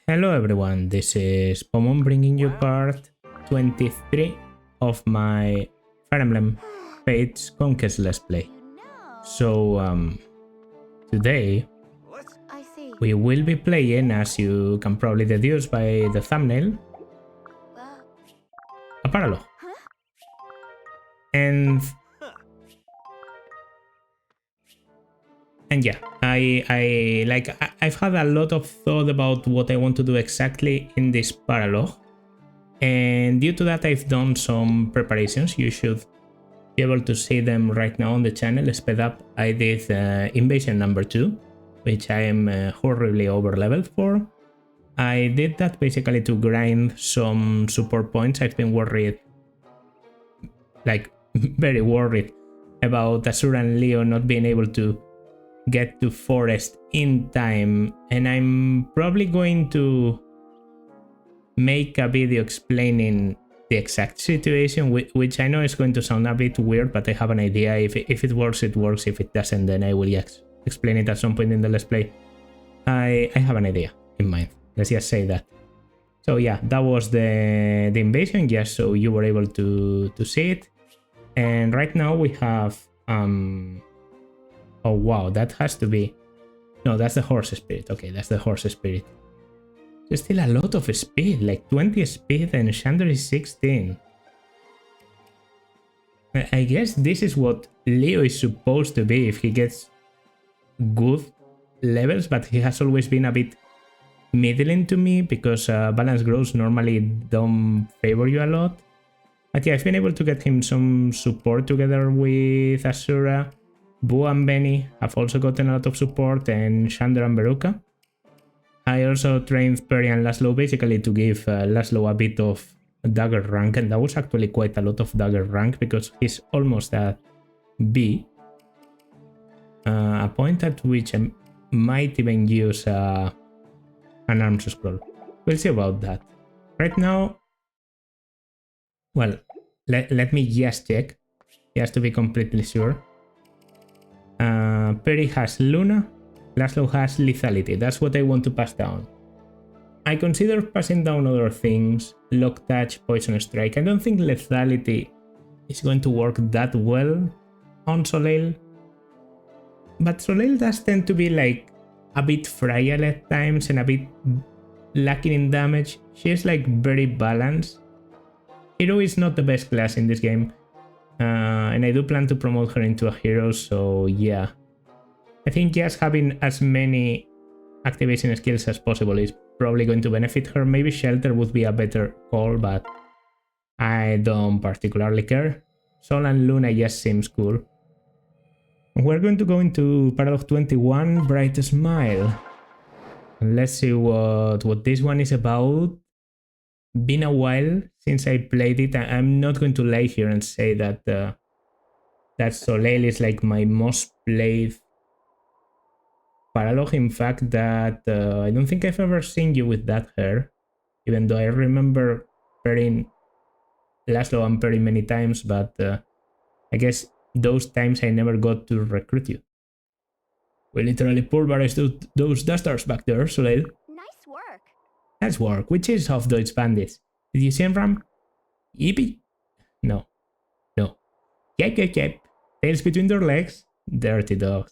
Hello everyone, this is Pomon bringing you part 23 of my Fire Emblem Fates Conquest Let's Play. So, today we will be playing, as you can probably deduce by the thumbnail, a paralog. And yeah, I've had a lot of thought about what I want to do exactly in this paralog. And due to that, I've done some preparations. You should be able to see them right now on the channel. Sped up, I did Invasion number 2, which I am horribly over-leveled for. I did that basically to grind some support points. I've been worried, like very worried, about Asura and Leo not being able to get to Forest in time. And I'm probably going to make a video explaining the exact situation, which I know is going to sound a bit weird, but I have an idea. If it works, it works. If it doesn't, then I will explain it at some point in the Let's Play. I have an idea in mind. Let's just say that. So yeah, that was the invasion, just so you were able to see it. And right now we have oh wow, that has to be... No, that's the horse spirit. Okay, that's the horse spirit. There's still a lot of speed, like 20 speed, and Chandra is 16. I guess this is what Leo is supposed to be if he gets good levels, but he has always been a bit middling to me because balance growths normally don't favor you a lot. But yeah, I've been able to get him some support together with Asura. Boo and Benny have also gotten a lot of support, and Chandra and Veruca. I also trained Perry and Laszlo basically to give Laszlo a bit of dagger rank, and that was actually quite a lot of dagger rank because he's almost at B. A point at which I might even use an arms scroll. We'll see about that. Right now, well, let me just check, just to be completely sure. Perry has Luna. Laszlo has lethality. That's what I want to pass down. I consider passing down other things, lock touch, poison strike. I don't think lethality is going to work that well on Soleil. But Soleil does tend to be like a bit fragile at times and a bit lacking in damage. She's like very balanced. Hero is not the best class in this game. And I do plan to promote her into a hero, so yeah. I think just having as many activation skills as possible is probably going to benefit her. Maybe Shelter would be a better call, but I don't particularly care. Sol and Luna just seems cool. We're going to go into Paralog 21, Bright Smile. Let's see what this one is about. Been a while since I played it. I'm not going to lie here and say that that Soleil is like my most played paralog. In fact, that I don't think I've ever seen you with that hair, even though I remember pairing Laszlo and Perry many times, but I guess those times I never got to recruit you. We literally pulverized those dusters back there, Soleil. Nice work. Nice work. Which is of those bandits? Did you see him, Ram? Yippee? No. No. Yep. Tails between their legs. Dirty dogs.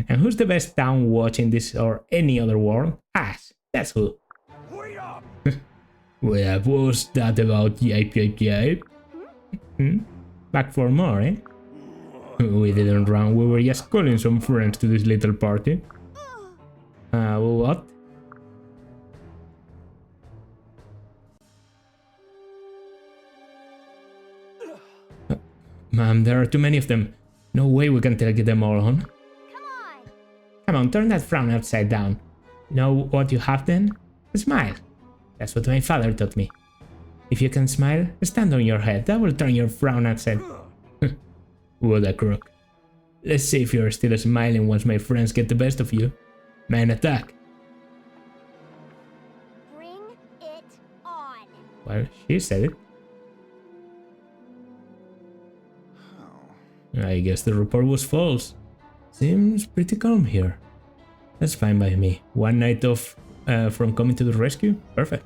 And who's the best town watch in this or any other world? Ash. That's who. Well, what was that about? Yipe? Back for more, eh? We didn't run. We were just calling some friends to this little party. What? Ma'am, there are too many of them. No way we can take them all on. Come on, turn that frown upside down. Know what you have then? A smile. That's what my father taught me. If you can smile, stand on your head. That will turn your frown upside. What a crook. Let's see if you're still smiling once my friends get the best of you. Man, attack. Bring it on. Well, she said it. I guess the report was false. Seems pretty calm here. That's fine by me. One night of from coming to the rescue? Perfect.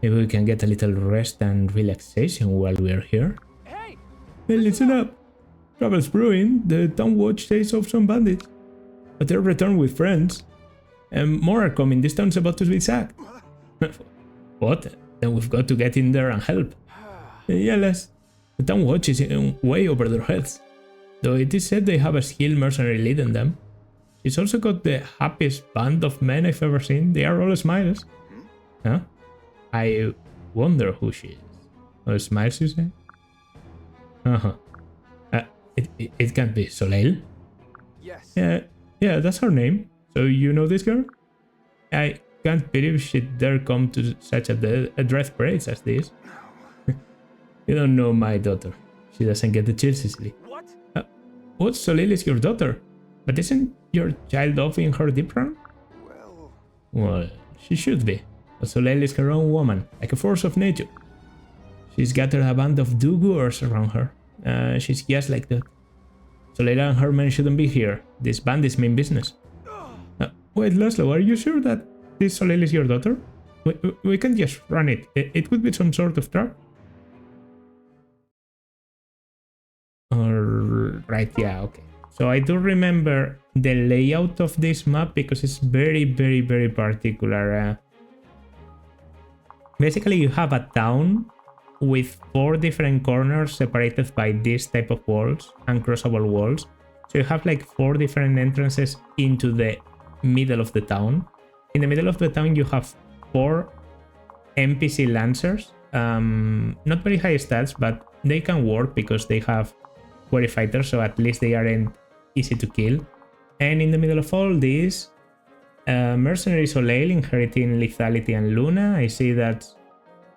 Maybe we can get a little rest and relaxation while we're here. Hey! Hey, listen up. Trouble's brewing. The town watch says of some bandits. But they'll return with friends. And more are coming. This town's about to be sacked. What? Then we've got to get in there and help. Yeah, Les. The town watch is way over their heads. Though it is said they have a skilled mercenary leading them. She's also got the happiest band of men I've ever seen. They are all smiles. Huh? I wonder who she is. All smiles, you say? Uh-huh. It can't be Soleil. Yes. Yeah, that's her name. So you know this girl? I can't believe she dare come to such a dress parade as this. You don't know my daughter. She doesn't get the chills easily. What? What? Soleil is your daughter? But isn't your child off in her deep run? Well, she should be. But Soleil is her own woman, like a force of nature. She's gathered a band of do-gooders around her. She's just like that. Soleil and her men shouldn't be here. This band is main business. Wait, Laszlo, are you sure that this Soleil is your daughter? We can just run it. It could be some sort of trap. Right, yeah, okay. So I do remember the layout of this map because it's very, very, very particular. Basically, you have a town with 4 different corners separated by this type of walls, uncrossable walls. So you have like 4 different entrances into the middle of the town. In the middle of the town, you have 4 NPC lancers. Not very high stats, but they can work because they have quarry fighters, so at least they aren't easy to kill. And in the middle of all this, Mercenary Soleil inheriting lethality and Luna. I see that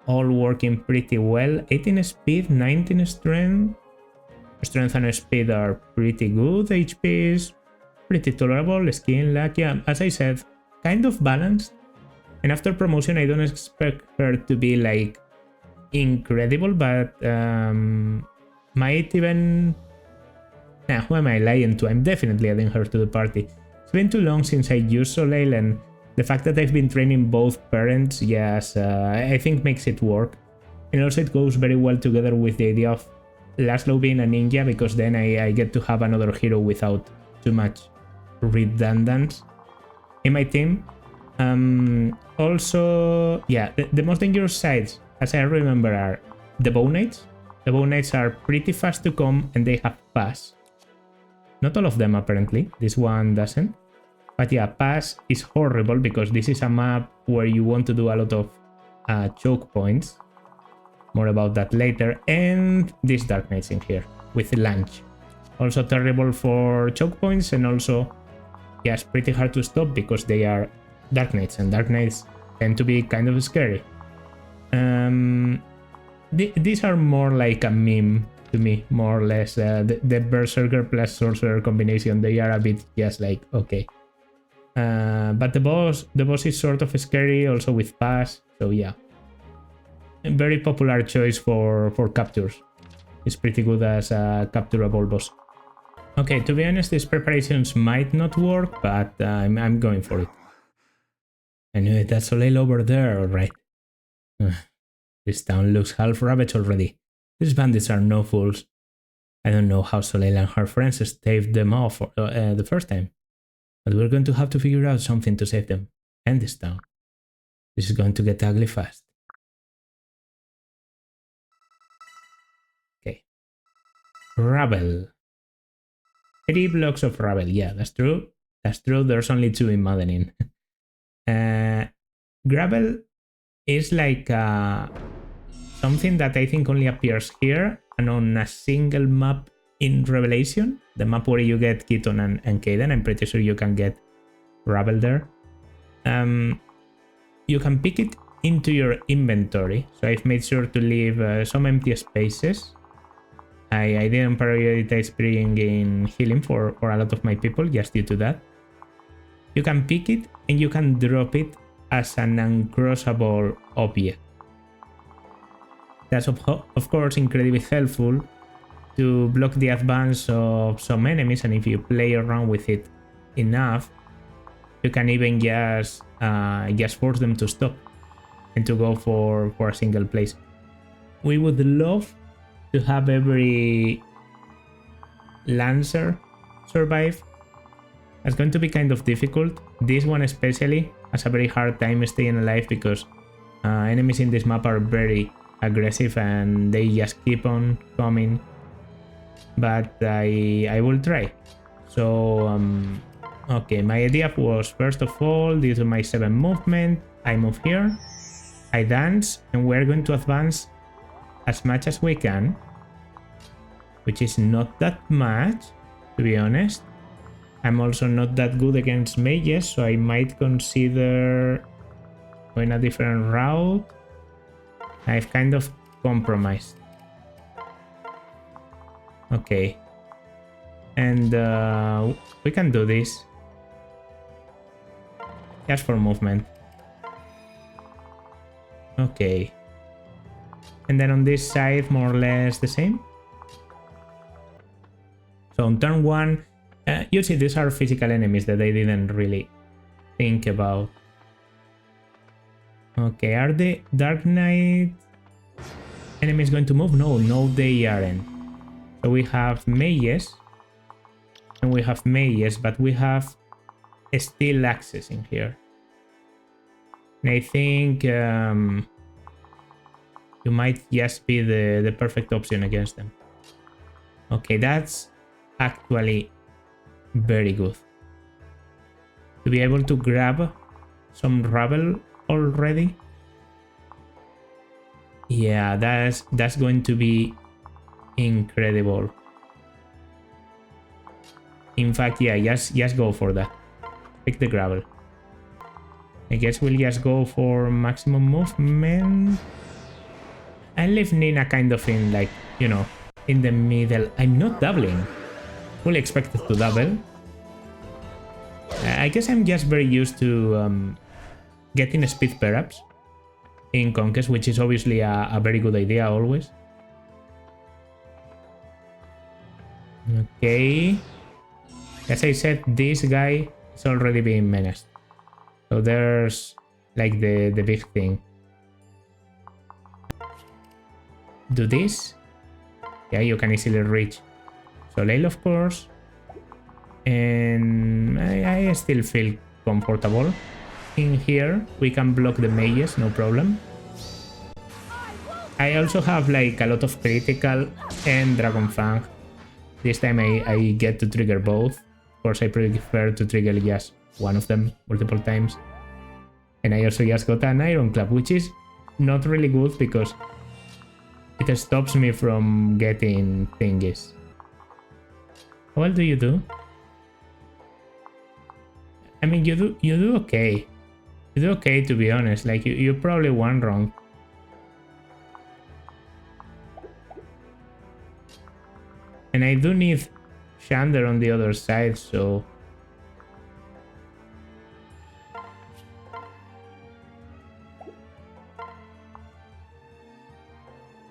all working pretty well. 18 speed, 19 strength. Strength and speed are pretty good. HP is pretty tolerable. Skin, luck, yeah, as I said, kind of balanced. And after promotion, I don't expect her to be like incredible, but might even... Nah, who am I lying to? I'm definitely adding her to the party. It's been too long since I used Soleil, and the fact that I've been training both parents, yes, I think makes it work. And also it goes very well together with the idea of Laszlo being a ninja, because then I get to have another hero without too much redundance in my team. Also, yeah, the most dangerous sides, as I remember, are the Bow Knights. The Bow Knights are pretty fast to come and they have pass. Not all of them, apparently. This one doesn't. But yeah, pass is horrible because this is a map where you want to do a lot of choke points. More about that later. And these Dark Knights in here with Lunge. Also terrible for choke points, and also, yes, pretty hard to stop because they are Dark Knights, and Dark Knights tend to be kind of scary. These are more like a meme to me, more or less. The Berserker plus Sorcerer combination, they are a bit just like, okay. But the boss is sort of scary, also with pass, so yeah. A very popular choice for captures. It's pretty good as a capturable boss. Okay, to be honest, these preparations might not work, but I'm going for it. I knew it, that's Soleil over there, alright. This town looks half ravaged already. These bandits are no fools. I don't know how Soleil and her friends staved them off the first time. But we're going to have to figure out something to save them. And this town. This is going to get ugly fast. Okay. Rubble. 3 blocks of rubble. Yeah, that's true. That's true. There's only 2 in Madeline. Gravel is like something that I think only appears here and on a single map in Revelation. The map where you get Keaton and Kaden. I'm pretty sure you can get Rubble there. You can pick it into your inventory. So I've made sure to leave some empty spaces. I didn't prioritize bringing healing for a lot of my people just due to that. You can pick it and you can drop it as an uncrossable object. That's of course incredibly helpful to block the advance of some enemies, and if you play around with it enough, you can even just force them to stop and to go for a single place. We would love to have every Lancer survive. It's going to be kind of difficult. This one especially has a very hard time staying alive because enemies in this map are very aggressive and they just keep on coming. But I will try. So, okay, my idea was, first of all, due to my 7 movement, I move here, I dance, and we're going to advance as much as we can, which is not that much, to be honest. I'm also not that good against mages, so I might consider going a different route. I've kind of compromised. Okay. And we can do this. Just for movement. Okay. And then on this side, more or less the same. So on turn 1, you see these are physical enemies that I didn't really think about. Okay, are the Dark Knight enemies going to move? No, they aren't. So we have mages. And we have mages, but we have steel axes in here. And I think you might just be the perfect option against them. Okay, that's actually very good. To be able to grab some rubble already. Yeah, that's going to be incredible. In fact, yeah, just go for that. Pick the gravel. I guess we'll just go for maximum movement. And leave Nina kind of in, like, you know, in the middle. I'm not doubling. Fully expected to double. I guess I'm just very used to getting speed pair-ups in Conquest, which is obviously a very good idea always. Okay. As I said, this guy is already being menaced. So there's like the big thing. Do this. Yeah, you can easily reach Soleil, of course. And I still feel comfortable. In here, we can block the mages, no problem. I also have like a lot of critical and Dragon Fang. This time I get to trigger both. Of course, I prefer to trigger just one of them multiple times. And I also just got an Iron Club, which is not really good because it stops me from getting thingies. How well do you do? I mean, you do okay. You do okay, to be honest. Like, you probably won wrong. And I do need Shander on the other side, so...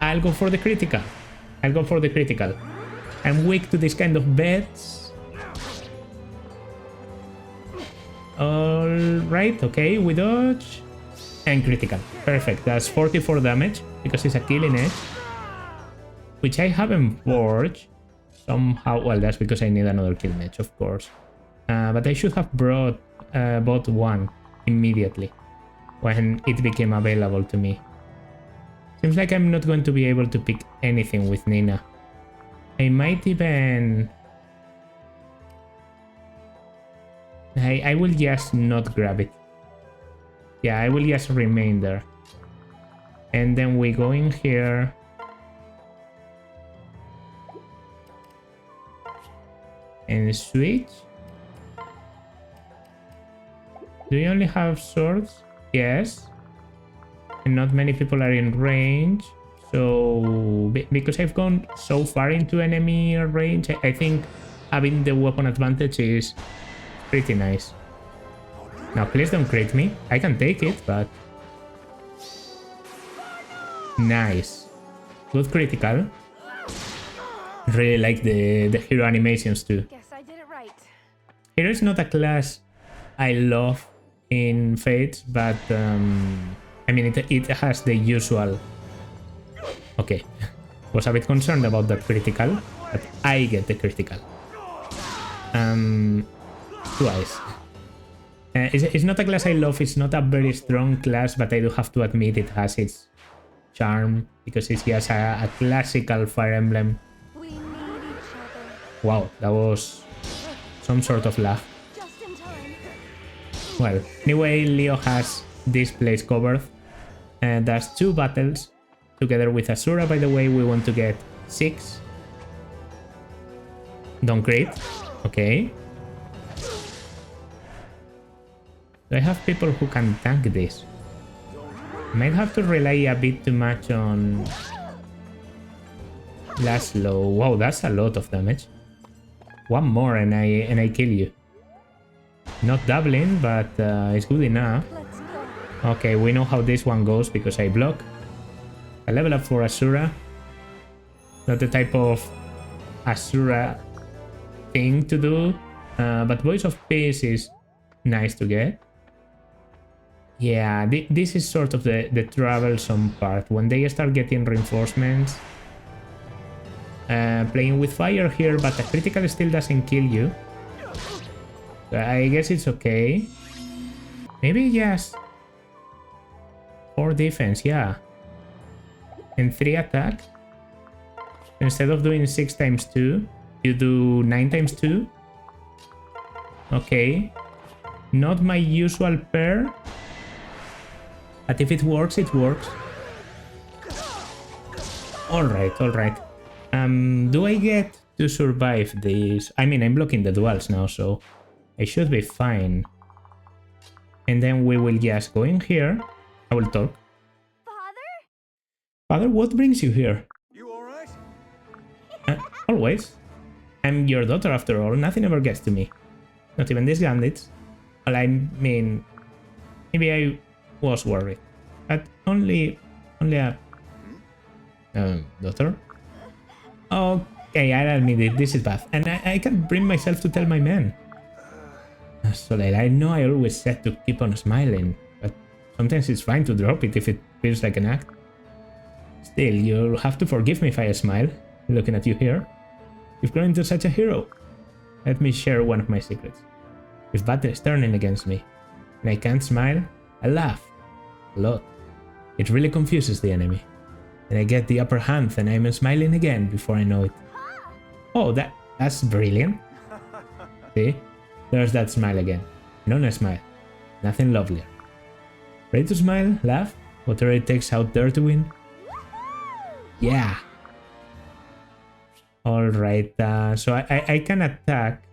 I'll go for the critical. I'll go for the critical. I'm weak to this kind of bets. Alright, okay, we dodge. And critical. Perfect, that's 44 damage, because it's a killing edge. Which I haven't forged. Somehow, well, that's because I need another killing edge, of course. But I should have bought one immediately when it became available to me. Seems like I'm not going to be able to pick anything with Nina. I might even... I will just not grab it. Yeah, I will just remain there. And then we go in here. And switch. Do you only have swords? Yes. And not many people are in range. So, because I've gone so far into enemy range, I think having the weapon advantage is pretty nice. Now, please don't crit me. I can take it, but... Nice. Good critical. Really like the hero animations too. Guess I did it right. Hero is not a class I love in Fates, but I mean, it has the usual... Okay, was a bit concerned about that critical, but I get the critical. Twice. It's not a class I love, it's not a very strong class, but I do have to admit it has its charm, because it's just a classical Fire Emblem. We need each other. Wow, that was some sort of laugh. Just in time. Well, anyway, Leo has this place covered, and there's 2 battles. Together with Asura, by the way, we want to get 6. Don't crit. Okay. Do I have people who can tank this? Might have to rely a bit too much on Laszlo. Wow, that's a lot of damage. One more and I kill you. Not doubling, but it's good enough. Let's go. Okay, we know how this one goes because I block. A level up for Asura. Not the type of Asura thing to do, but Voice of Peace is nice to get. Yeah, this is sort of the troublesome part. When they start getting reinforcements, playing with fire here, but a critical still doesn't kill you. I guess it's okay. Maybe yes. 4 defense, yeah. And 3 attack. Instead of doing 6 times 2, you do 9 times 2. Okay. Not my usual pair. But if it works, it works. Alright, alright. Do I get to survive this? I mean, I'm blocking the duals now, so I should be fine. And then we will just go in here. I will talk. Father? Father, what brings you here? You alright? Always. I'm your daughter after all. Nothing ever gets to me. Not even these bandits. Well, I mean, maybe I was worried. But only a daughter? Okay, I'll admit it. This is bad. And I can't bring myself to tell my men. Soleil, I know I always said to keep on smiling, but sometimes it's fine to drop it if it feels like an act. Still, you'll have to forgive me if I smile, looking at you here. You've grown into such a hero. Let me share one of my secrets. If battle is turning against me, and I can't smile, I laugh. A lot. It really confuses the enemy. And I get the upper hand and I'm smiling again before I know it. Oh, that's brilliant. See? There's that smile again. No smile. Nothing lovelier. Ready to smile, laugh, whatever it takes out there to win? Yeah. Alright, so I can attack.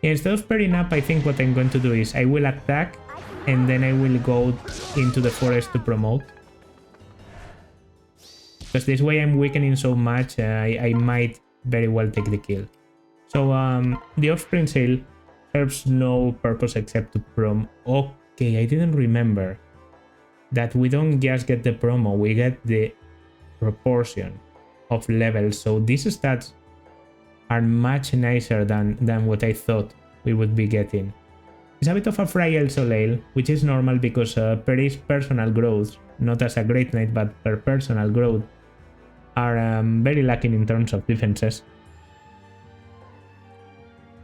Instead of pairing up, I think what I'm going to do is I will attack and then I will go into the forest to promote. Because this way I'm weakening so much, I might very well take the kill. So the Offspring Sale serves no purpose except to prom. Okay, I didn't remember that we don't just get the promo, we get the proportion of levels. So these stats are much nicer than what I thought we would be getting. It's a bit of a fragile Soleil, which is normal because per his personal growth, not as a Great Knight, but per personal growth, are very lacking in terms of defenses.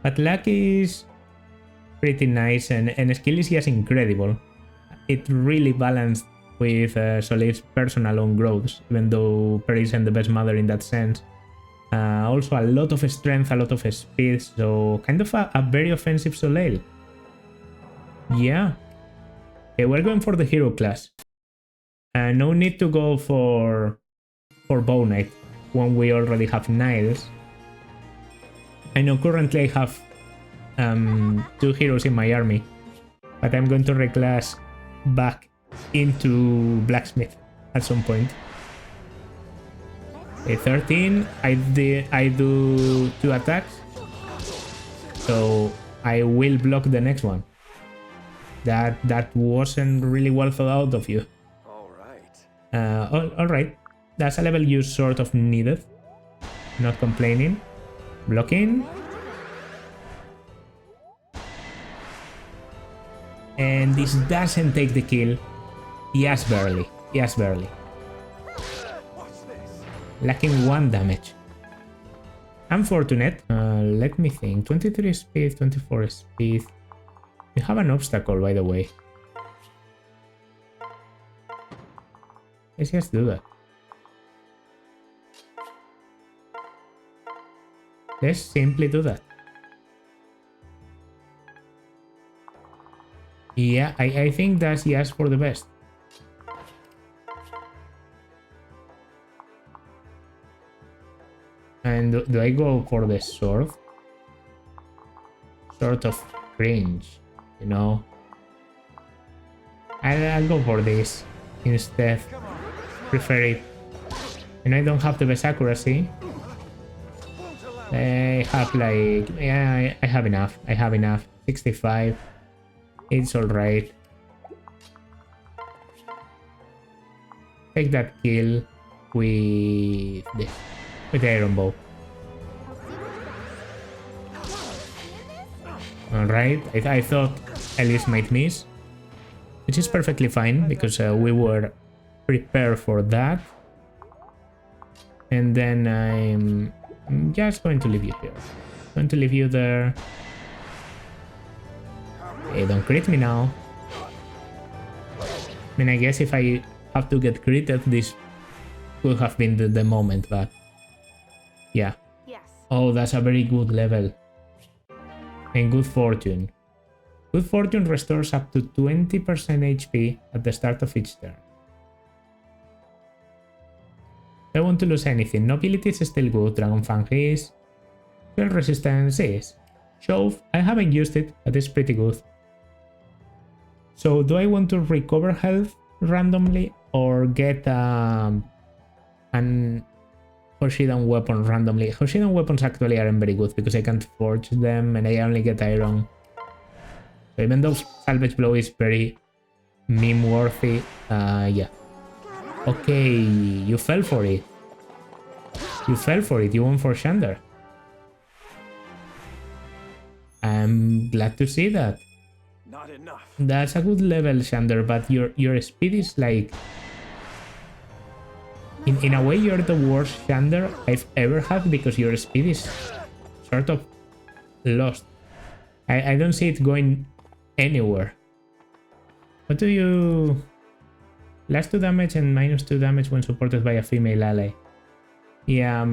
But luck is pretty nice and skill is just incredible. It really balanced with Soleil's personal own growths, even though Per isn't the best mother in that sense. Also a lot of strength, a lot of speed, so kind of a very offensive Soleil. Yeah. Okay, we're going for the hero class. No need to go for Bow Knight when we already have Niles. I know currently I have 2 heroes in my army, but I'm going to reclass back into Blacksmith at some point. Okay, 13, I do 2 attacks, so I will block the next one. That wasn't really well thought out of you. Alright, that's a level you sort of needed. Not complaining. Blocking. And this doesn't take the kill. Yes, barely. Yes, barely. Lacking 1 damage. Unfortunate. Let me think. 23 speed, 24 speed. You have an obstacle, by the way. Let's just do that. Let's simply do that. Yeah, I think that's yes for the best. And do I go for the sword? Sort of cringe, you know? I'll go for this instead. Prefer it. And I don't have the best accuracy. I have like... yeah, I have enough. I have enough. 65. It's alright. Take that kill with this. With the iron bow. Alright, I thought Elise might miss. Which is perfectly fine, because we were prepared for that. And then I'm just going to leave you here. Going to leave you there. Hey, don't crit me now. I mean, I guess if I have to get critted, this could have been the moment, but... yeah. Yes. Oh, that's a very good level. And good fortune. Good fortune restores up to 20% HP at the start of each turn. Don't want to lose anything. Nobility is still good. Dragon Fang is. Spell resistance is. Shove, I haven't used it, but it's pretty good. So do I want to recover health randomly or get an Hoshidan weapon randomly? Hoshidan weapons actually aren't very good because I can't forge them and I only get iron. So even though Salvage Blow is very meme worthy, yeah. Okay, you fell for it. You fell for it, you went for Shander. I'm glad to see that. Not enough. That's a good level, Shander, but your speed is like... In a way, you're the worst Shander I've ever had because your speed is sort of lost. I don't see it going anywhere. What do you... Last 2 damage and minus 2 damage when supported by a female ally. Yeah,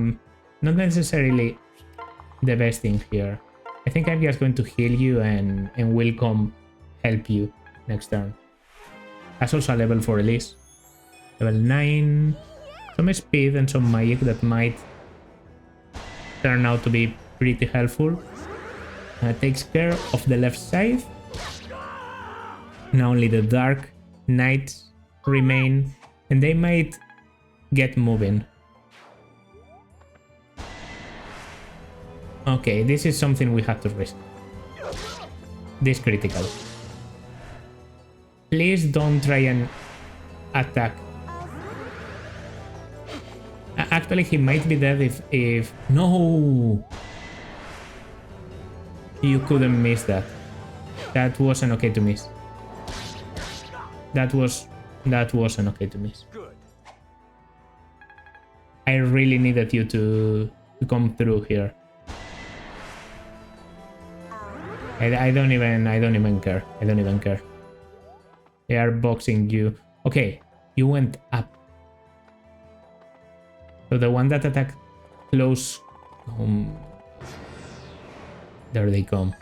not necessarily the best thing here. I think I'm just going to heal you and will come help you next turn. That's also a level for Elise. Level 9. Some speed and some magic that might turn out to be pretty helpful. Takes care of the left side. Now only the Dark Knights remain, and they might get moving. Okay, this is something we have to risk. This critical. Please don't try and attack. Actually, he might be dead if... No! You couldn't miss that. That wasn't okay to miss. That wasn't okay to miss. Good. I really needed you to come through here. I don't even care. I don't even care. They are boxing you. Okay, you went up. So the one that attacked close... there they come.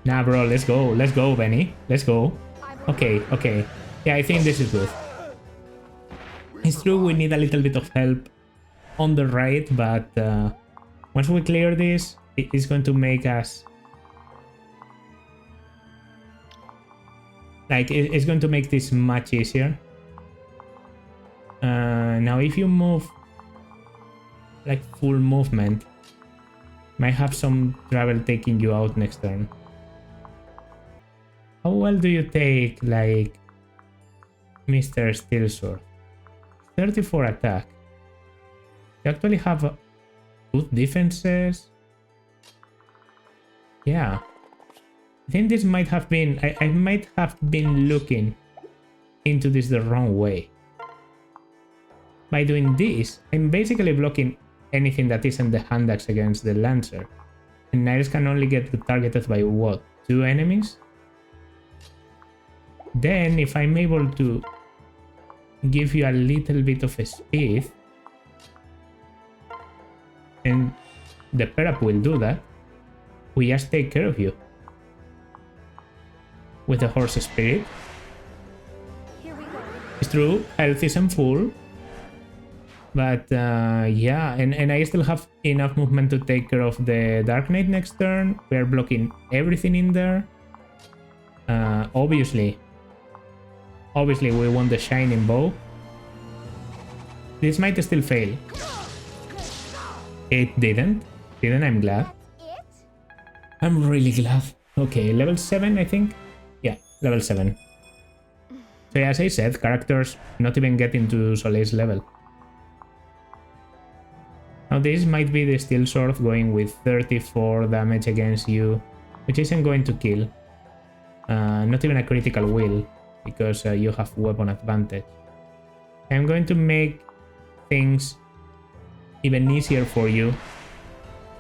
Nah, bro, let's go. Let's go, Benny. Let's go. Okay, okay. Yeah, I think this is good. It's true we need a little bit of help on the right, but once we clear this, it's going to make us... like, it's going to make this much easier. Now, if you move like full movement, might have some trouble taking you out next turn. How well do you take, like, Mr. Steelsword? 34 attack. You actually have good defenses. Yeah. I think this might have been... I might have been looking into this the wrong way. By doing this, I'm basically blocking anything that isn't the hand axe against the Lancer. And Niles can only get targeted by what? 2 enemies? Then, if I'm able to give you a little bit of speed, and the pair-up will do that, we just take care of you. With the horse spirit. Here we go. It's true, health isn't full. But yeah, and I still have enough movement to take care of the Dark Knight next turn. We are blocking everything in there. Obviously we want the Shining Bow. This might still fail. It didn't. I'm glad. It? I'm really glad. Okay, level 7, I think. Yeah, level 7. So yeah, as I said, characters not even getting to Soleil's level. Now this might be the Steel Sword going with 34 damage against you, which isn't going to kill. Not even a critical will, because you have weapon advantage. I'm going to make things even easier for you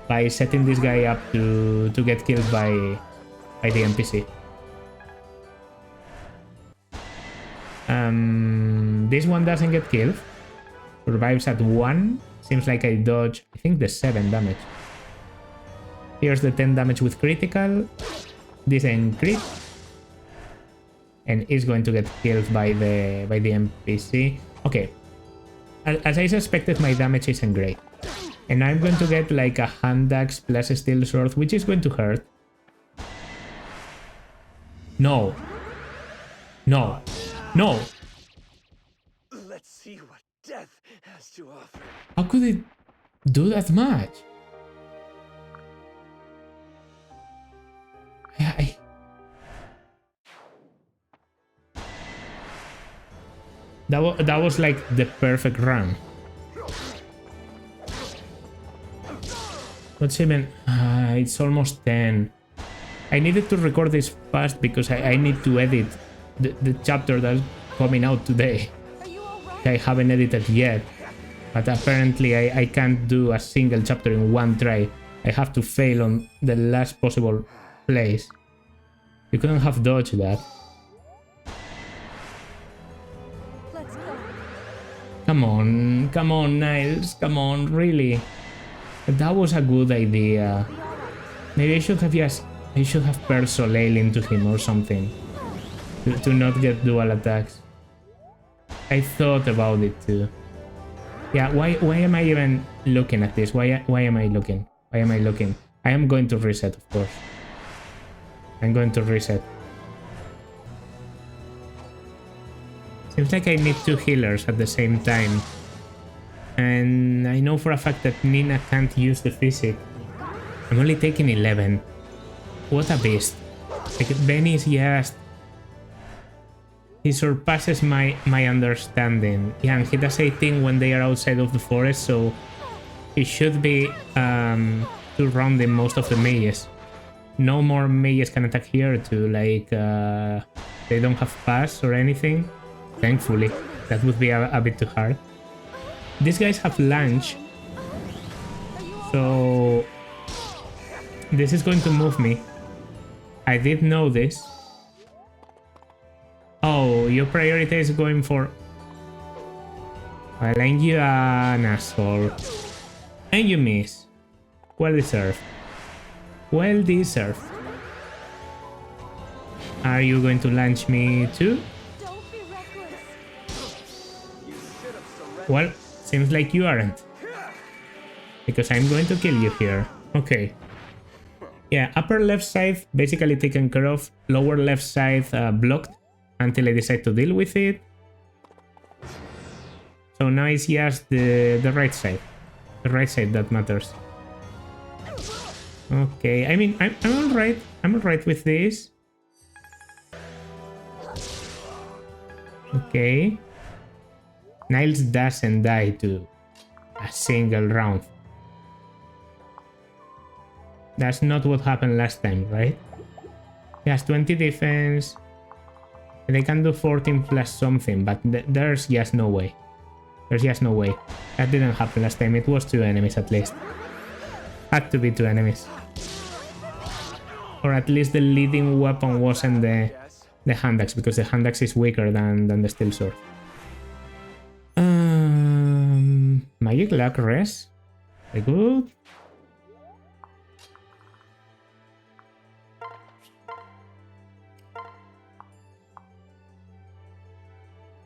by setting this guy up to get killed by the NPC. This one doesn't get killed. Survives at 1. Seems like I dodge, I think, the 7 damage. Here's the 10 damage with critical. This ain't crit. And is going to get killed by the NPC. Okay. As I suspected, my damage isn't great. And I'm going to get like a hand axe plus a steel sword, which is going to hurt. No. No. No. Let's see what death has to offer. How could it do that much? That was like the perfect run. What's even... it's almost 10. I needed to record this fast because I need to edit the chapter that's coming out today. Are you alright? I haven't edited yet. But apparently I can't do a single chapter in one try. I have to fail on the last possible place. You couldn't have dodged that. Let's go. Come on, Niles, come on, really. That was a good idea. Be alright. Maybe I should have paired Soleil into him or something. To not get dual attacks. I thought about it too. Yeah, why am I even looking at this? Why am I looking? Why am I looking? I am going to reset, of course. I'm going to reset. Seems like I need 2 healers at the same time. And I know for a fact that Nina can't use the physic. I'm only taking 11. What a beast. Like, Benny is just... He surpasses my understanding. Yeah, and he does 18 when they are outside of the forest, so he should be surrounding most of the mages. No more mages can attack here too, like they don't have pass or anything. Thankfully, that would be a bit too hard. These guys have lunge, so this is going to move me. I did know this. Oh, your priority is going for... Well, ain't you an asshole? And you miss. Well deserved. Well deserved. Are you going to launch me too? Don't be reckless. You should have surrendered. Well, seems like you aren't. Because I'm going to kill you here. Okay. Yeah, upper left side basically taken care of. Lower left side blocked until I decide to deal with it. So now it's just the right side. The right side that matters. Okay, I mean, I'm alright. I'm alright with this. Okay. Niles doesn't die to a single round. That's not what happened last time, right? He has 20 defense. They can do 14 plus something, but there's just no way. There's just no way. That didn't happen last time. It was 2 enemies at least. Had to be 2 enemies. Or at least the leading weapon wasn't the hand axe, because the hand axe is weaker than the steel sword. Magic luck res. Very good.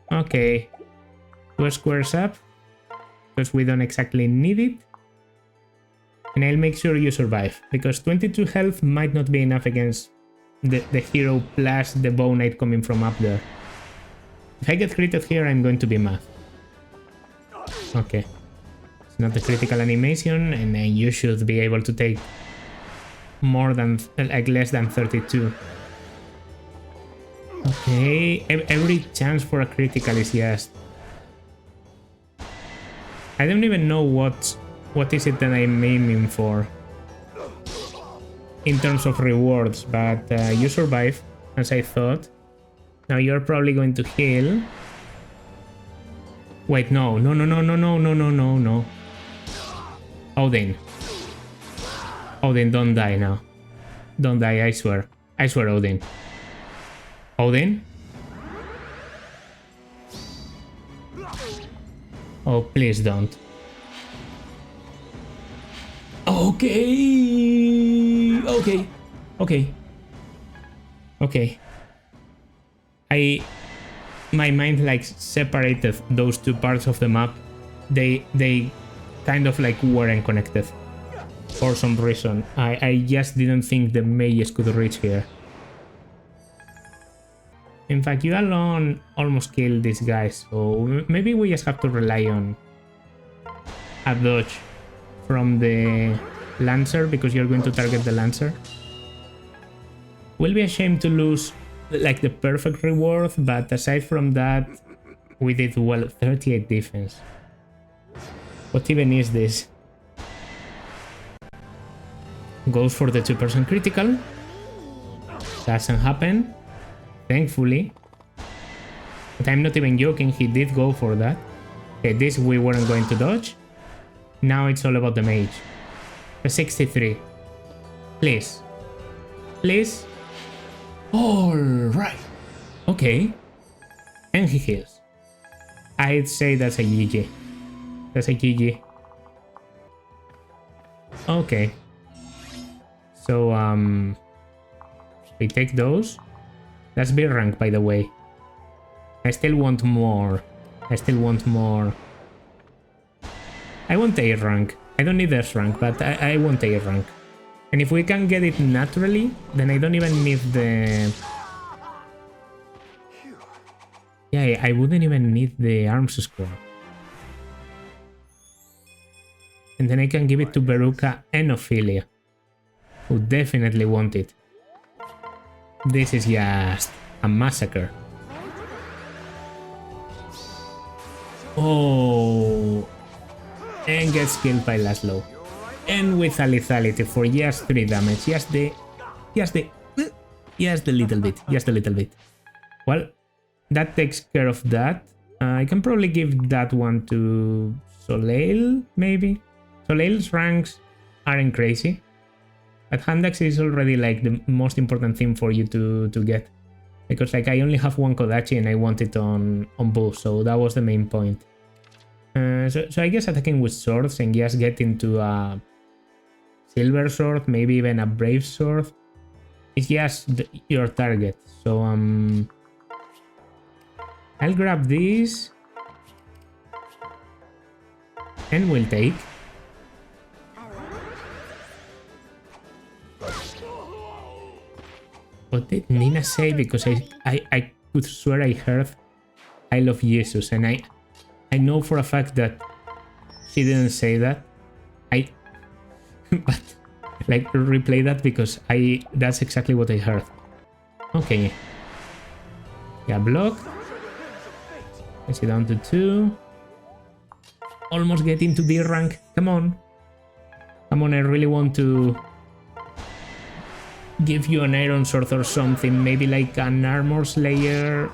Okay. 2 squares up, because we don't exactly need it. And I'll make sure you survive, because 22 health might not be enough against the hero plus the bow knight coming from up there. If I get critted here, I'm going to be mad. Okay. It's not a critical animation, and you should be able to take more than, like, less than 32. Okay, every chance for a critical is just... I don't even know what is it that I'm aiming for in terms of rewards, but you survive, as I thought. Now you're probably going to heal. Wait, no. Odin. Odin, don't die now. Don't die, I swear. I swear, Odin. Odin? Oh, please don't. Okay. My mind like separated those 2 parts of the map. They kind of like weren't connected for some reason. I just didn't think the mages could reach here. In fact, you alone almost killed these guys, so maybe we just have to rely on a dodge from the Lancer, because you're going to target the Lancer. Will be a shame to lose like the perfect reward, but aside from that, we did well. 38 defense. What even is this? Goes for the 2% critical. Doesn't happen, thankfully. But I'm not even joking, he did go for that. Okay, this we weren't going to dodge. Now it's all about the mage. A 63. Please. Please. Alright. Okay. And he heals. I'd say that's a GG. That's a GG. Okay. So, we take those. That's B rank, by the way. I still want more. I still want more. I want A rank. I don't need S rank, but I want A rank. And if we can get it naturally, then I don't even need the... Yeah, I wouldn't even need the arms score. And then I can give it to Veruca and Ophelia, who definitely want it. This is just a massacre. Oh, and gets killed by Laszlo. And with a lethality for just 3 damage. Just the little bit. Well, that takes care of that. I can probably give that one to Soleil, maybe. Soleil's ranks aren't crazy, but hand axe is already like the most important thing for you to get, because like I only have 1 Kodachi and I want it on both, so that was the main point. So I guess attacking with swords and just getting to a silver sword, maybe even a brave sword, is just your target. So I'll grab these and we'll take. What did Nina say? Because I could swear I heard I love Jesus, and I know for a fact that she didn't say that. But like replay that, because that's exactly what I heard. Okay. Yeah, block. Let's it down to 2. Almost getting to D rank. Come on. Come on, I really want to give you an iron sword or something, maybe like an armor slayer.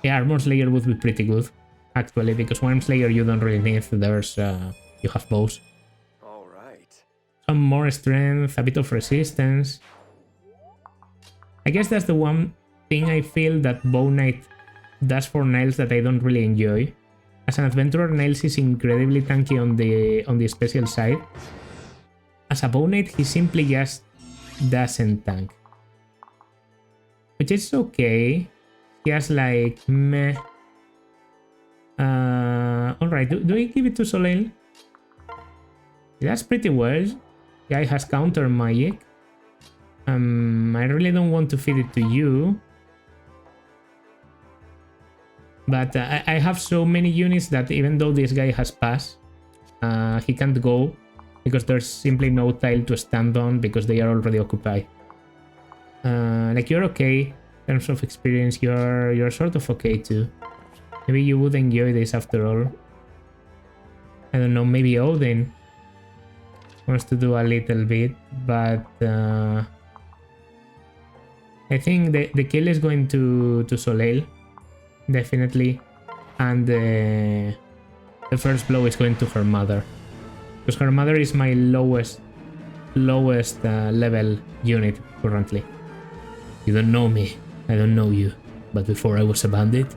Yeah, armor slayer would be pretty good, actually, because one slayer you don't really need. There's you have bows. All right. Some more strength, a bit of resistance. I guess that's the one thing I feel that Bow Knight does for Niles that I don't really enjoy. As an adventurer, Niles is incredibly tanky on the special side. As a Bow Knight, he simply just doesn't tank. Which is okay. He has like meh. Alright, do I give it to Soleil? That's pretty well. Guy has counter magic. I really don't want to feed it to you. But I have so many units that even though this guy has pass, he can't go because there's simply no tile to stand on because they are already occupied. Like, you're okay in terms of experience, you're sort of okay too. Maybe you would enjoy this after all. I don't know, maybe Odin wants to do a little bit, but I think the kill is going to Soleil, definitely, and the first blow is going to her mother, because her mother is my lowest level unit currently. You don't know me, I don't know you, but before I was a bandit,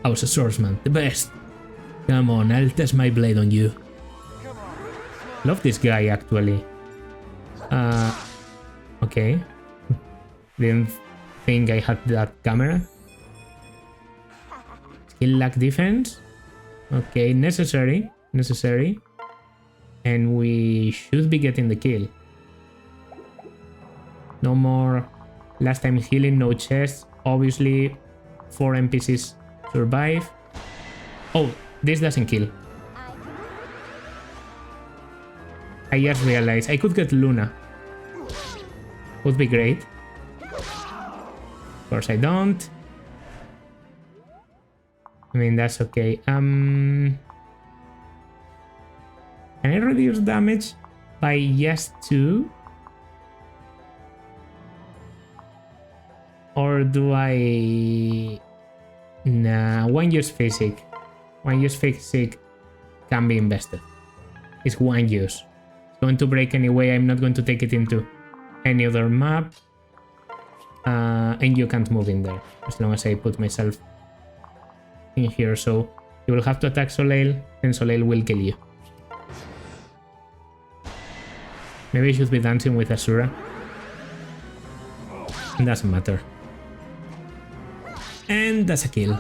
I was a swordsman, the best. Come on, I'll test my blade on you. Love this guy, actually. Okay. Didn't think I had that camera. Skill lack defense. Okay, necessary. And we should be getting the kill. No more last time healing, no chest. Obviously, 4 NPCs survive. Oh, this doesn't kill. I just realized I could get Luna. Would be great. Of course I don't. I mean, that's okay. Can I reduce damage by just 2? Or do I... Nah, one use physic. One use physic can be invested. It's one use. It's going to break anyway. I'm not going to take it into any other map. And you can't move in there as long as I put myself in here. So you will have to attack Soleil and Soleil will kill you. Maybe I should be dancing with Asura. Doesn't matter. And that's a kill.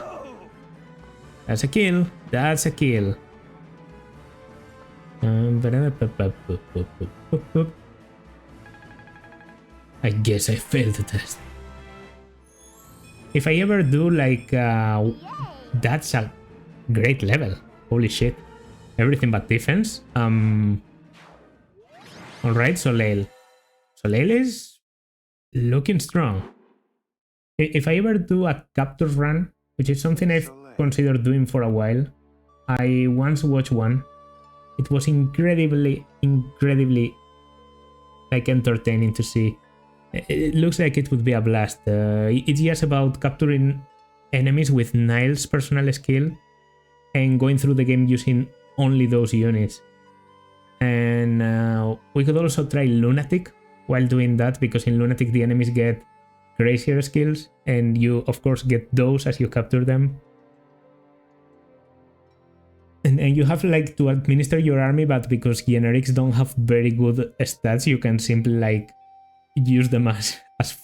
That's a kill. That's a kill. I guess I failed the test. If I ever do like... that's a great level. Holy shit. Everything but defense. Alright, Soleil. Soleil is looking strong. If I ever do a capture run, which is something I've considered doing for a while, I once watched one. It was incredibly like entertaining to see. It looks like it would be a blast. It's just about capturing enemies with Niles' personal skill and going through the game using only those units. And we could also try Lunatic while doing that, because in Lunatic the enemies get crazier skills and you of course get those as you capture them. And you have like to administer your army, but because generics don't have very good stats, you can simply like use them as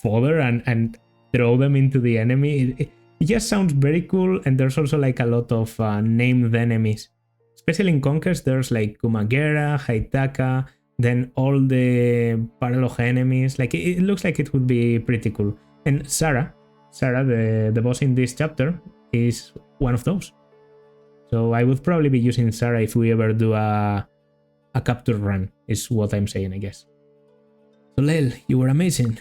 fodder and throw them into the enemy. It just sounds very cool, and there's also like a lot of named enemies. Especially in Conquest, there's like Kumagera, Haitaka, then all the Paralog enemies. Like, it looks like it would be pretty cool. And Sarah, the boss in this chapter, is one of those. So I would probably be using Sarah if we ever do a capture run, is what I'm saying, I guess. Soleil, you were amazing.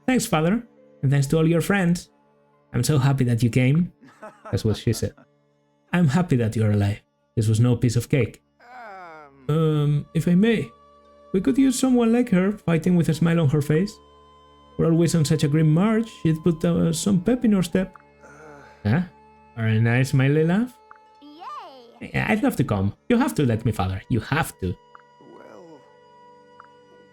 Thanks, father. And thanks to all your friends. I'm so happy that you came. That's what she said. I'm happy that you're alive. This was no piece of cake. If I may, We could use someone like her, fighting with a smile on her face. We're always on such a grim march, she'd put some pep in our step. Huh? Or a nice smiley laugh? Yay! I'd love to come. You have to let me, father. You have to. Well,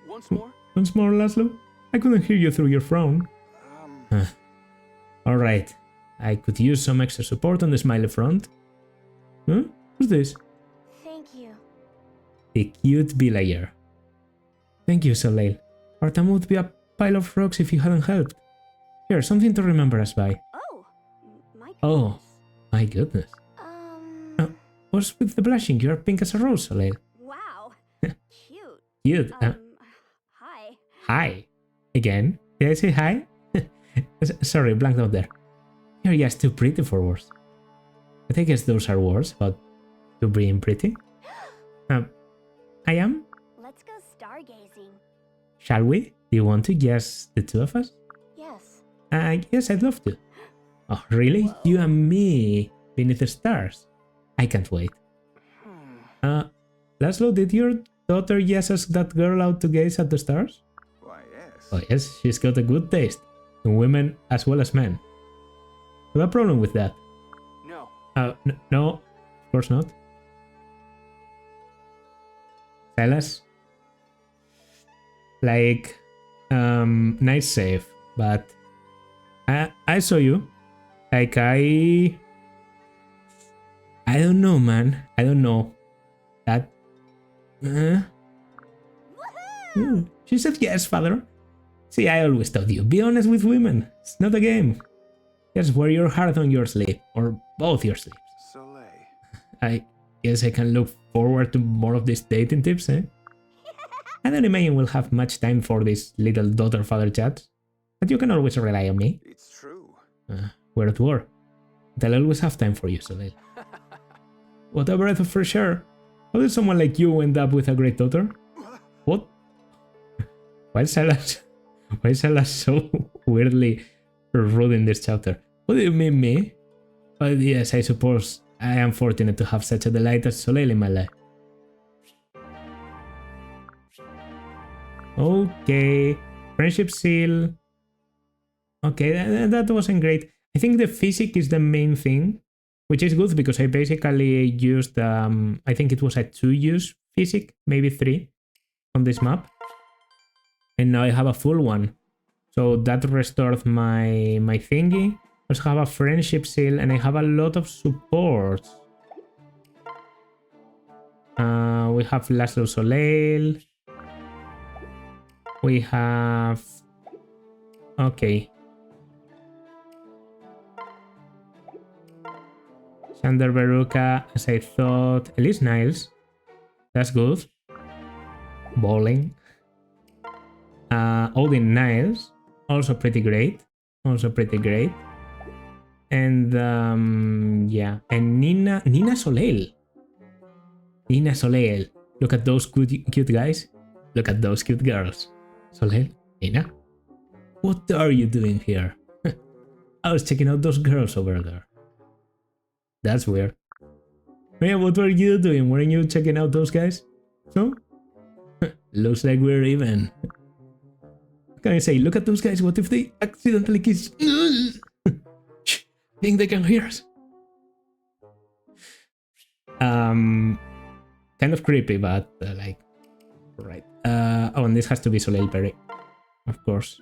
once more? Once more, Laszlo? I couldn't hear you through your frown. Alright. I could use some extra support on the smiley front. Huh? Who's this? Thank you. The cute villager. Thank you, Soleil. Our town would be a pile of rocks if you hadn't helped. Here, something to remember us by. Oh, my goodness. Oh, my goodness. What's with the blushing? You're pink as a rose, Soleil. Wow. Cute. Cute. Hi. Hi. Again? Did I say hi? Sorry, blanked out there. You're just too pretty for words. But I guess those are words about you being pretty. I am? Let's go stargazing. Shall we? Do you want to? Just the two of us? Yes. Yes, I'd love to. Oh, really? Whoa. You and me beneath the stars? I can't wait. Laszlo, did your daughter just ask that girl out to gaze at the stars? Why, yes. Oh yes, she's got a good taste. In women as well as men. You have a problem with that? No. No, of course not. Silas? Like, nice save, but I saw you. Like, I don't know, man. I don't know. That... She said yes, father. See, I always told you, be honest with women. It's not a game. Just wear your heart on your sleeve, or both your sleeves. Soleil. I guess I can look forward to more of these dating tips, eh? I don't imagine we'll have much time for these little daughter-father chats, but you can always rely on me. It's true. We're at war. But I'll always have time for you, Soleil. What a breath of fresh air. How did someone like you end up with a great daughter? What? Why is Silas so weirdly rude in this chapter? What do you mean, me? But yes, I suppose I am fortunate to have such a delight as Soleil in my life. Okay, friendship seal. Okay, that wasn't great. I think the physics is the main thing, which is good because I basically used, I think it was a 2-use physic, maybe 3 on this map. And now I have a full one. So that restored my thingy. I also have a friendship seal and I have a lot of supports. We have Laszlo Soleil. We have... Okay. Sander Veruca, as I thought. Elise Niles. That's good. Bowling. Odin Niles. Also pretty great. Also pretty great. And yeah. And Nina Soleil. Nina Soleil. Look at those cute guys. Look at those cute girls. Soleil? Nina? What are you doing here? I was checking out those girls over there. That's weird. Yeah, what were you doing? Weren't you checking out those guys? No? Looks like we're even. What can I say? Look at those guys. What if they accidentally kiss? Shh, think they can hear us. Kind of creepy, but like, right. Oh, and this has to be Soleil Perry, of course.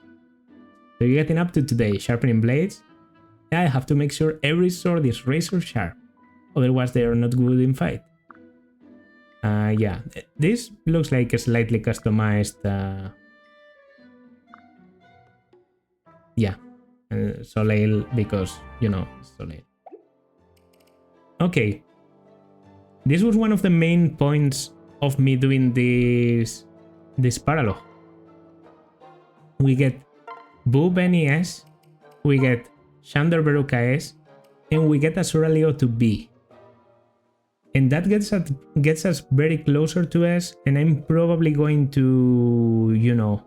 So you're getting up to today, sharpening blades. Yeah, I have to make sure every sword is razor sharp, otherwise they are not good in fight. Yeah, this looks like a slightly customized. Yeah, Soleil because you know Soleil. Okay. This was one of the main points of me doing this paralogue. We get Boo Benny S, we get Sander Veruca S, and we get Azura Leo to B. And that gets us very closer to S, and I'm probably going to, you know,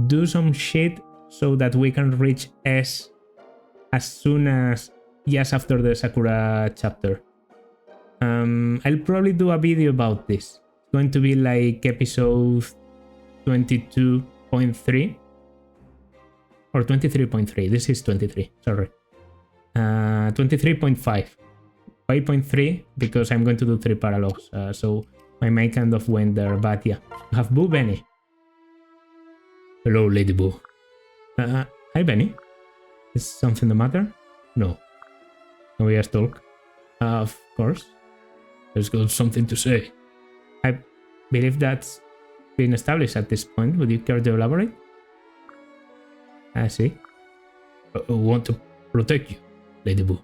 do some shit so that we can reach S as soon as just after the Sakura chapter. I'll probably do a video about this, going to be like episode 22.3 or 23.3. This is 23, sorry. 23.5. 5.3 because I'm going to do 3 paralogs. So my mind kind of went there, but yeah. You have Boo Benny. Hello, Lady Boo. Hi, Benny. Is something the matter? No. Can we just talk? Of course. There's got something to say. I believe that's been established at this point. Would you care to elaborate? I see. I want to protect you, Lady Boo.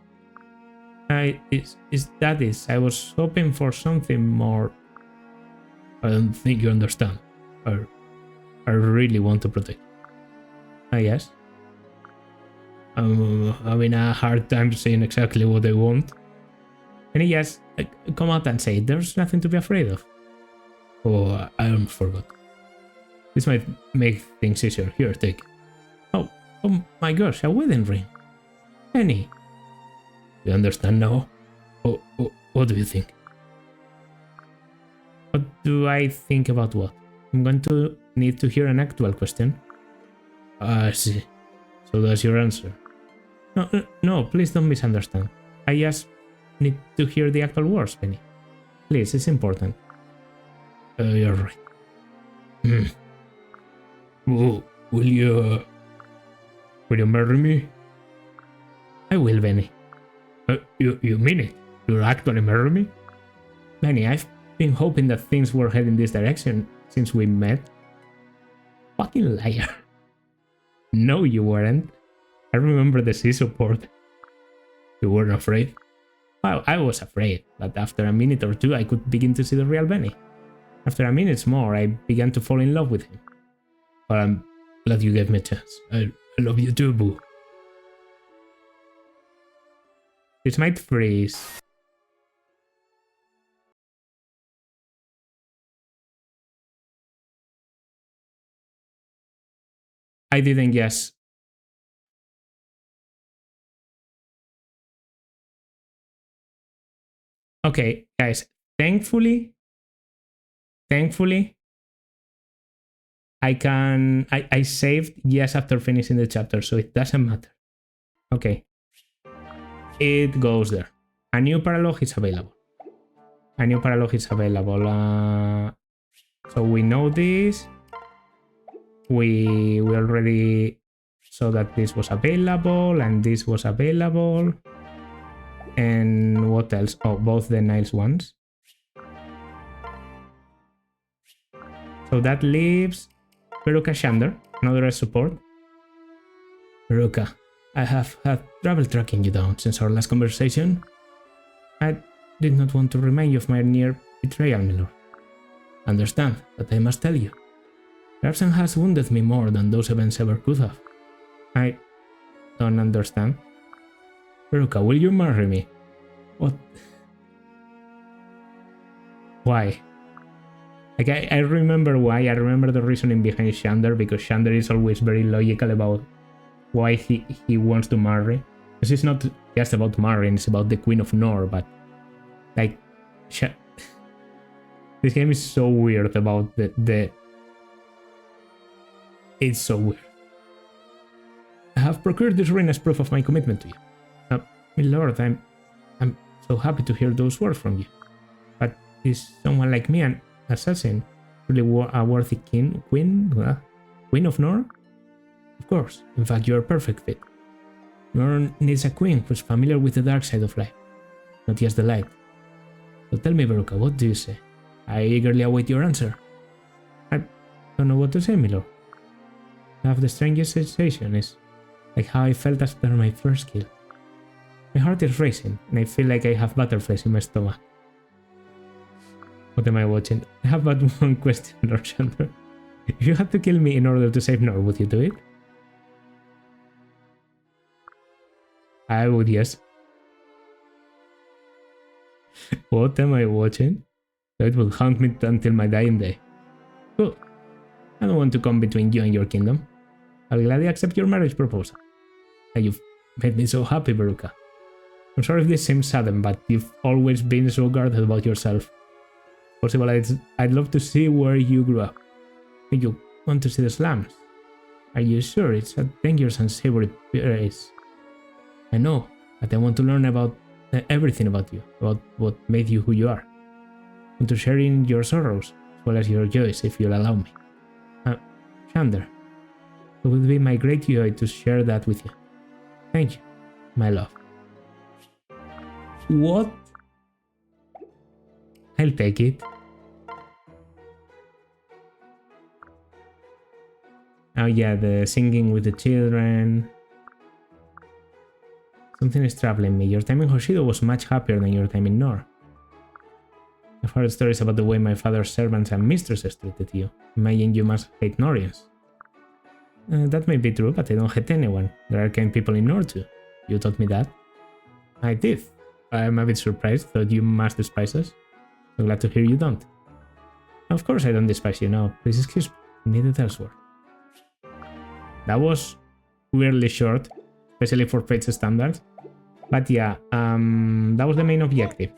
I was hoping for something more. I don't think you understand. I really want to protect you. Yes. I'm having a hard time saying exactly what I want. And he just come out and say, there's nothing to be afraid of. Oh, I almost forgot. This might make things easier. Here, take it. Oh my gosh, a wedding ring. Penny. You understand now? Oh, what do you think? What do I think about what? I'm going to need to hear an actual question. I see. So that's your answer. No, please don't misunderstand. I just need to hear the actual words, Penny. Please, it's important. You're right. Will you marry me? I will, Benny. You mean it? You'll actually marry me? Benny, I've been hoping that things were heading this direction since we met. Fucking liar. No, you weren't. I remember the sea support. You weren't afraid? Well, I was afraid, but after a minute or two I could begin to see the real Benny. After a minute more, I began to fall in love with him. But I'm glad you gave me a chance. I love you too, Boo. This might freeze. I didn't guess. Okay, guys, thankfully, I saved yes after finishing the chapter, so it doesn't matter. Okay. It goes there. A new paralog is available. So we know this. We already saw that this was available and this was available. And what else? Oh, both the Niles ones. So that leaves Veruca Shander, another support. Veruca, I have had trouble tracking you down since our last conversation. I did not want to remind you of my near betrayal, milord. Understand that I must tell you. Larsen has wounded me more than those events ever could have. I don't understand. Veruca, will you marry me? What? Why? Like, I remember why. I remember the reasoning behind Shander, because Shander is always very logical about why he wants to marry. Because it's not just about marrying, it's about the Queen of Nor, but like this game is so weird about the it's so weird. I have procured this ring as proof of my commitment to you. My lord, I'm so happy to hear those words from you. But is someone like me an assassin really a worthy queen of Nor? Of course. In fact, you are a perfect fit. Nor needs a queen who's familiar with the dark side of life, not just the light. So tell me, Veruca, what do you say? I eagerly await your answer. I don't know what to say, my lord. I have the strangest sensation. It's like how I felt after my first kill. My heart is racing, and I feel like I have butterflies in my stomach. What am I watching? I have but one question, Lord Shander. If you had to kill me in order to save Nor, would you do it? I would, yes. What am I watching? It will haunt me until my dying day. Good. I don't want to come between you and your kingdom. I'll gladly accept your marriage proposal. And you've made me so happy, Veruca. I'm sorry if this seems sudden, but you've always been so guarded about yourself. possible, I'd love to see where you grew up. You want to see the slums? Are you sure? It's a dangerous and savory place. I know, but I want to learn about everything about you, about what made you who you are. I want to share in your sorrows, as well as your joys, if you'll allow me. Shander, it would be my great joy to share that with you. Thank you, my love. What? I'll take it. Oh yeah, the singing with the children. Something is troubling me. Your time in Hoshido was much happier than your time in Nor. I've heard stories about the way my father's servants and mistresses treated you. Imagine you must hate Norians. That may be true, but I don't hate anyone. There are kind people in Nor too. You taught me that. I did. I'm a bit surprised, thought you must despise us. So glad to hear you don't. Of course I don't despise you now. Please excuse me. Need it elsewhere. That was weirdly short, especially for page standards. But yeah, that was the main objective.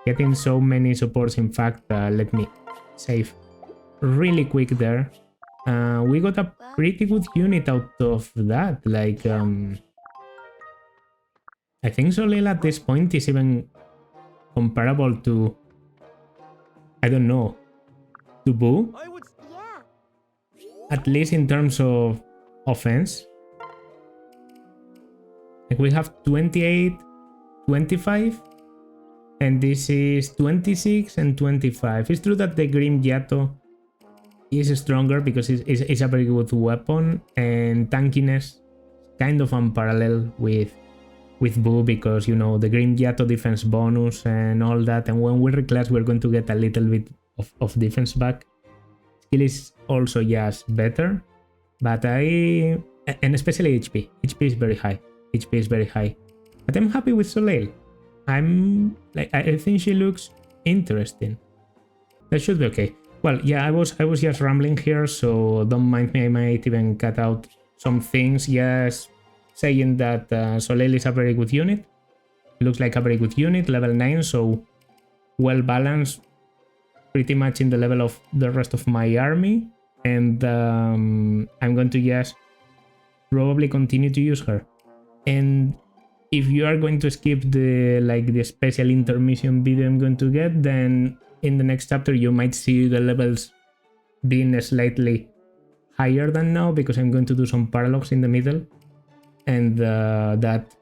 Getting so many supports, in fact, let me save really quick there. We got a pretty good unit out of that. Like, I think Soleil at this point is even comparable to, I don't know, to Boo. Yeah. At least in terms of offense. Like we have 28, 25, and this is 26 and 25. It's true that the Grim Yato is stronger because it's a very good weapon, and tankiness kind of unparalleled with Boo because, you know, the Grim Yato defense bonus and all that, and when we reclass we're going to get a little bit of defense back. Skill is also just better, but and especially HP. HP is very high. HP is very high. But I'm happy with Soleil. I think she looks interesting. That should be okay. Well, yeah, I was just rambling here, so don't mind me. I might even cut out some things. Yes, saying that Soleil is a very good unit. Looks like a very good unit, level 9, so well balanced, pretty much in the level of the rest of my army. And I'm going to just probably continue to use her. And if you are going to skip the special intermission video I'm going to get, then in the next chapter you might see the levels being slightly higher than now, because I'm going to do some paralogs in the middle, and that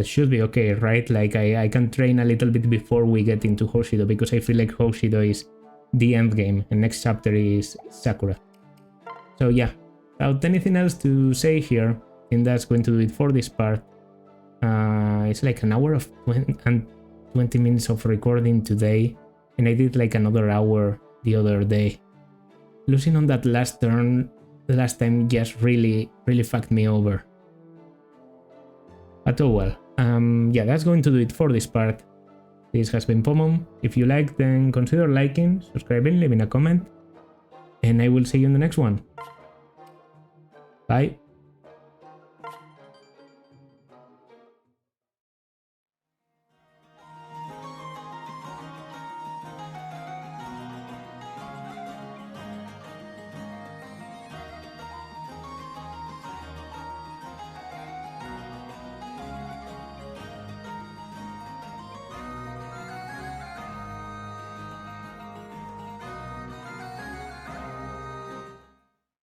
should be okay, right? Like I can train a little bit before we get into Hoshido, because I feel like Hoshido is the end game and next chapter is Sakura. So yeah, without anything else to say here, I think that's going to do it for this part. It's like an hour of 20 minutes of recording today, and I did like another hour the other day. Losing on that last turn the last time just really fucked me over. But oh well. Yeah, that's going to do it for this part. This has been Pomon. If you liked, then consider liking, subscribing, leaving a comment, and I will see you in the next one. Bye.